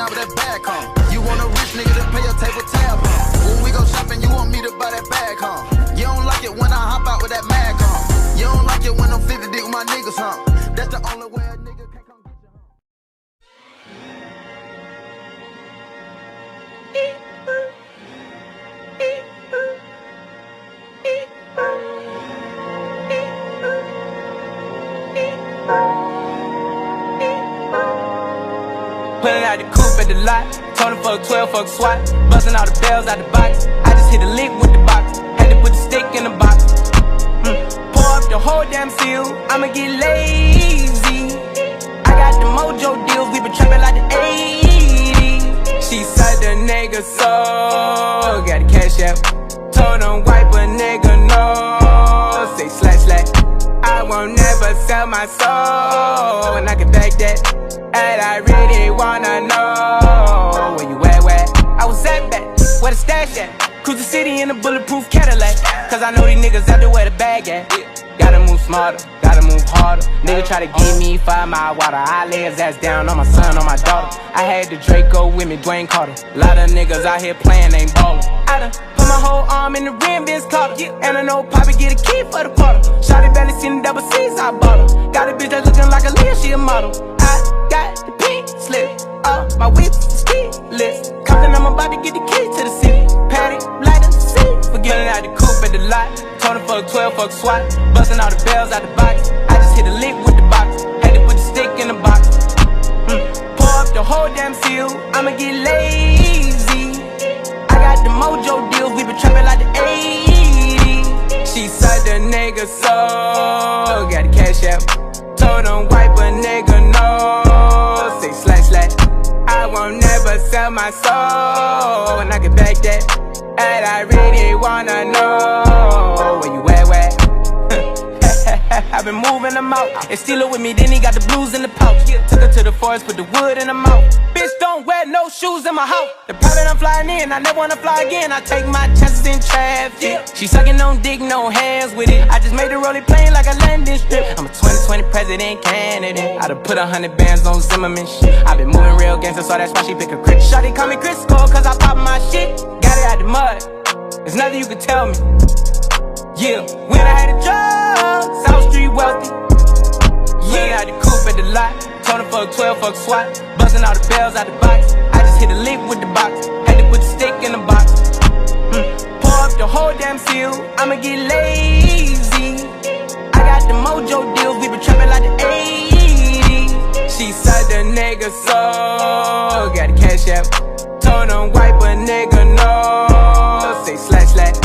out with that bag, huh? You want a rich nigga to pay your table tab, huh? When we go shopping, you want me to buy that bag, huh? You don't like it when I hop out with that mag, huh? You don't like it when I'm 50 dick with my niggas, huh? That's the only way a nigga can come get you, huh? Pulling out the coupe at the lot, Tony fuck 12, fuck SWAT, busting all the bells out the box. I just hit a lick with the box, had to put the stick in the box. Pour up the whole damn seal, I'ma get lazy. I got the mojo deals, we been trapping like the 80s. She said the nigga so, got the cash out. Told him wipe a nigga no, say slash slash. I won't never sell my soul, and I can back that. And I really wanna know where you at, where? I was at back, where the stash at? Cruise the city in a bulletproof Cadillac, cause I know these niggas out there where the bag at. Gotta move smarter, gotta move harder. Nigga try to give me 5 mile water, I lay his ass down on my son, on my daughter. I had the Draco with me, Dwayne Carter. Lot of niggas out here playing, ain't ballin'. I done put my whole arm in the rim, Vince Carter. And I know Poppy get a key for the quarter. Shawty barely seen the double C's, I bought her. Got a bitch that's looking like a Leah, she a model. I got the pink slip, my whip is keyless. Compton, I'm about to get the key to the city. Patty, light up the seat. Forgetting out the coupe at the lot. Tony fuck 12, fuck SWAT, busting all the bells out the box. I just hit a lick with the box, had to put the stick in the box. Pour up the whole damn seal, I'ma get lazy. I got the mojo deals, we been trapping like the 80s. She said the nigga so, got the cash out. Told him wipe a nigga no, say slash slash. I won't never sell my soul, and I can back that. And I really wanna know where you at, where? I've been moving them out, and steal it with me, then he got the blues in the pouch. Took her to the forest, put the wood in the mouth. Bitch, don't wear no shoes in my house. The private I'm flying in, I never wanna fly again. I take my chances in traffic. She sucking on dick, no hands with it. I just made the rolling plane like a landing strip. I'm a 2020 president candidate. I done put 100 bands on Zimmerman shit. I been moving real gangster, so that's why she pick a crit. Shawty call me Crisco, cause I pop my shit. Got it out the mud, there's nothing you can tell me. Yeah, when I had a job, South Street wealthy. Yeah, I had the coupe at the lot. Tony fuck 12, fuck SWAT, busting all the bells out the box. I just hit a lick with the box, had to put the stick in the box. Pour up the whole damn seal, I'ma get lazy. I got the mojo deals, we been trapping like the 80s. She said the nigga so, got the cash out. Told him wipe a nigga no, say slash slash.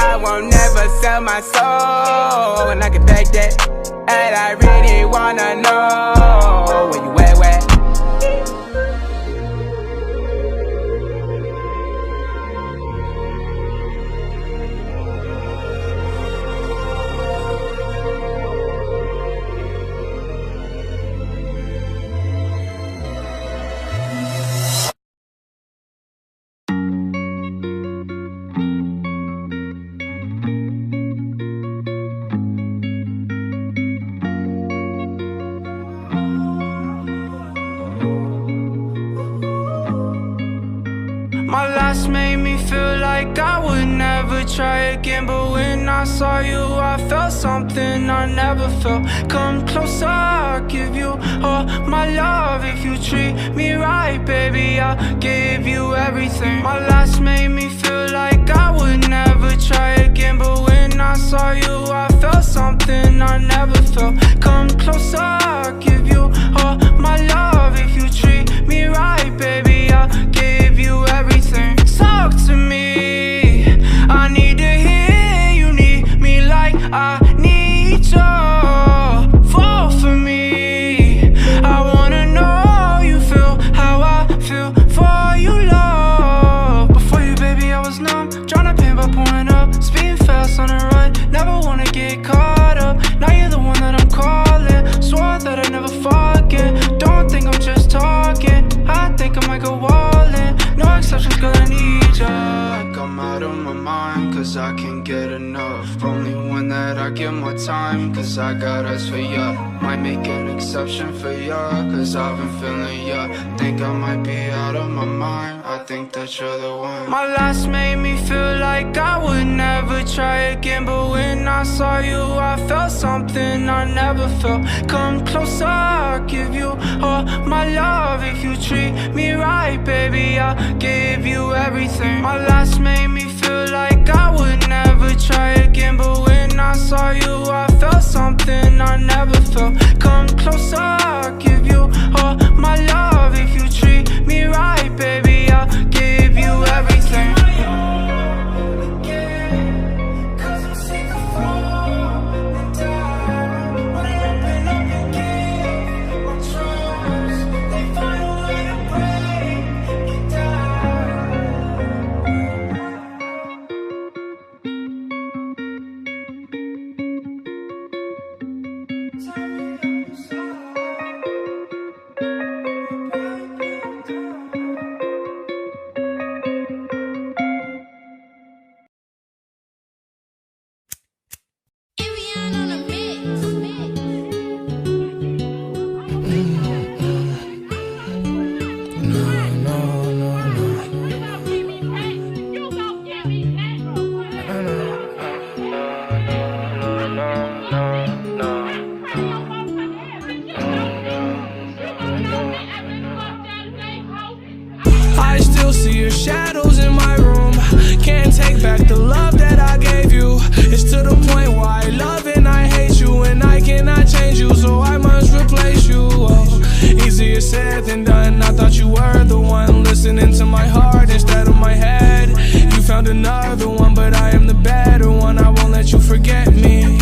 I won't never sell my soul, and I can back that. And I really wanna know where you at, where? My last made me feel like I would never try again. But when I saw you, I felt something I never felt. Come closer, I'll give you all my love. If you treat me right, baby, I'll give you everything. My last made me feel like I would never try again. But when I saw you, I felt something I never felt. Come closer, I'll give you all my love. If you treat me right, baby, I'll give you everything. Talk to me, I need to hear you need me like I need you. Fall for me, I wanna know you feel how I feel for you, love. Before you, baby, I was numb, tryna pain by pulling up, speeding fast on the run, never wanna get caught up. Now you're the one that I'm calling, swore that I'd never forget. Don't think I'm just talking, I think I might go all in. No exceptions, girl, I need ya. Like I'm out of my mind, cause I can't get enough. Only one that that I get more time, cause I got eyes for ya. Might make an exception for ya, cause I've been feeling ya. Think I might be out of my mind, I think that you're the one. My last made me feel like I would never try again, but when I saw you I felt something I never felt. Come closer, I'll give you all my love. If you treat me right, baby, I'll give you everything. My last made me feel like I would never try again, but when I saw you I felt something I never felt. Come closer, I'll give you all my love. If you treat me right, baby, I'll give you everything. I still see your shadows in my room. Can't take back the love that I gave you. It's to the point where I love and I hate you, and I cannot change you, so I must replace you. Oh, easier said than done. I thought you were the one, listening to my heart instead of my head. You found another one, but I am the better one. I won't let you forget me.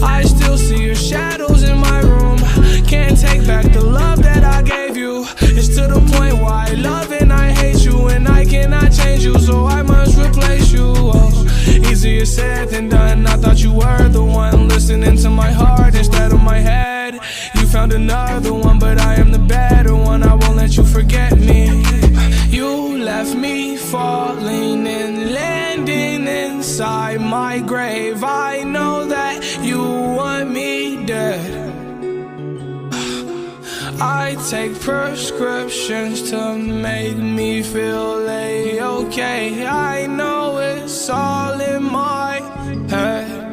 I still see your shadows in my room. Can't take back the love that I gave you. It's to the point where I love and I hate you, and I cannot change you, so I must replace you. Oh, easier said than done. I thought you were the one, listening to my heart instead of my head. You found another one, but I am the better one. I won't let you forget me. You left me falling and landing inside my grave. I know that you want me dead. I take prescriptions to make me feel A-okay. I know it's all in my head.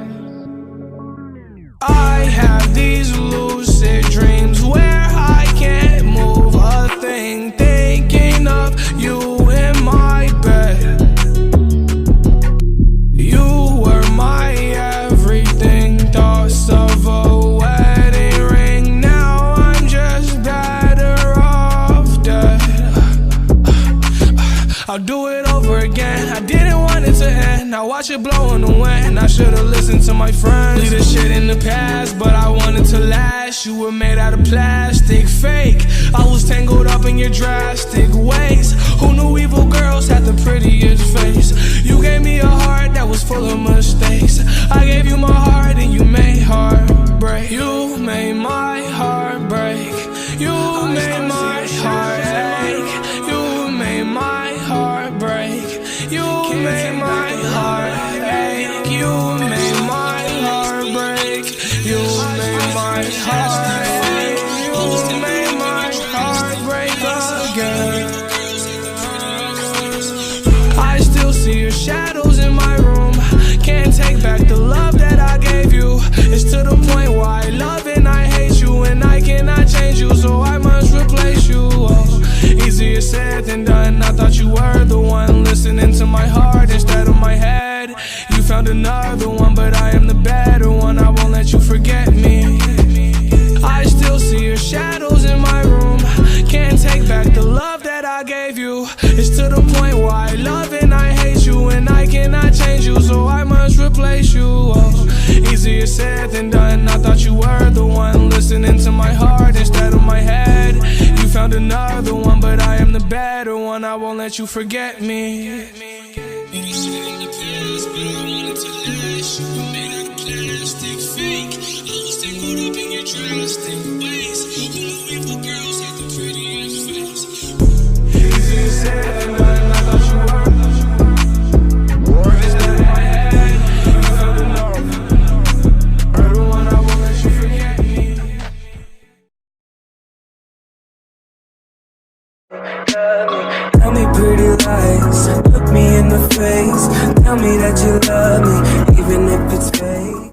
I have these lucid dreams where I can't move a thing, thinking of you in my bed. You were my everything, thoughts of a wedding ring. Now I'm just better off dead. I'll do it over again. I didn't want it to end. Now watch it blow in the wind. I should've listened to my friends. Leave this shit in the past, but I wanted to last. You were made out of plastic, fake. I was tangled up in your drastic ways. Who knew evil girls had the prettiest face? You gave me a heart that was full of mistakes. I gave you my heart and you made heartbreak. You made my heart break. You made my heart ache. You made my heart break. You made my heart ache. You made my heart break. You made my heart ache. You made my heart break again. I still see your shadows in my room. Can't take back the love that I gave you. It's to the point where I love and I hate you, and I cannot change you, so I must replace you. Oh, easier said than done. I thought you were the one, listening to my heart instead of my head. You found another one, but I am the better one. I won't let you forget me. I still see your shadows in my room. Can't take back the love that I gave you. It's to the point where I love and I hate you, and I cannot change you, so I must replace you. Oh, easier said than done. I thought you were the one, listening to my heart instead of my head. You found another one, but I am the better one. I won't let you forget me. Tell me pretty lies, look me in the face. Tell me that you love me, even if it's fake.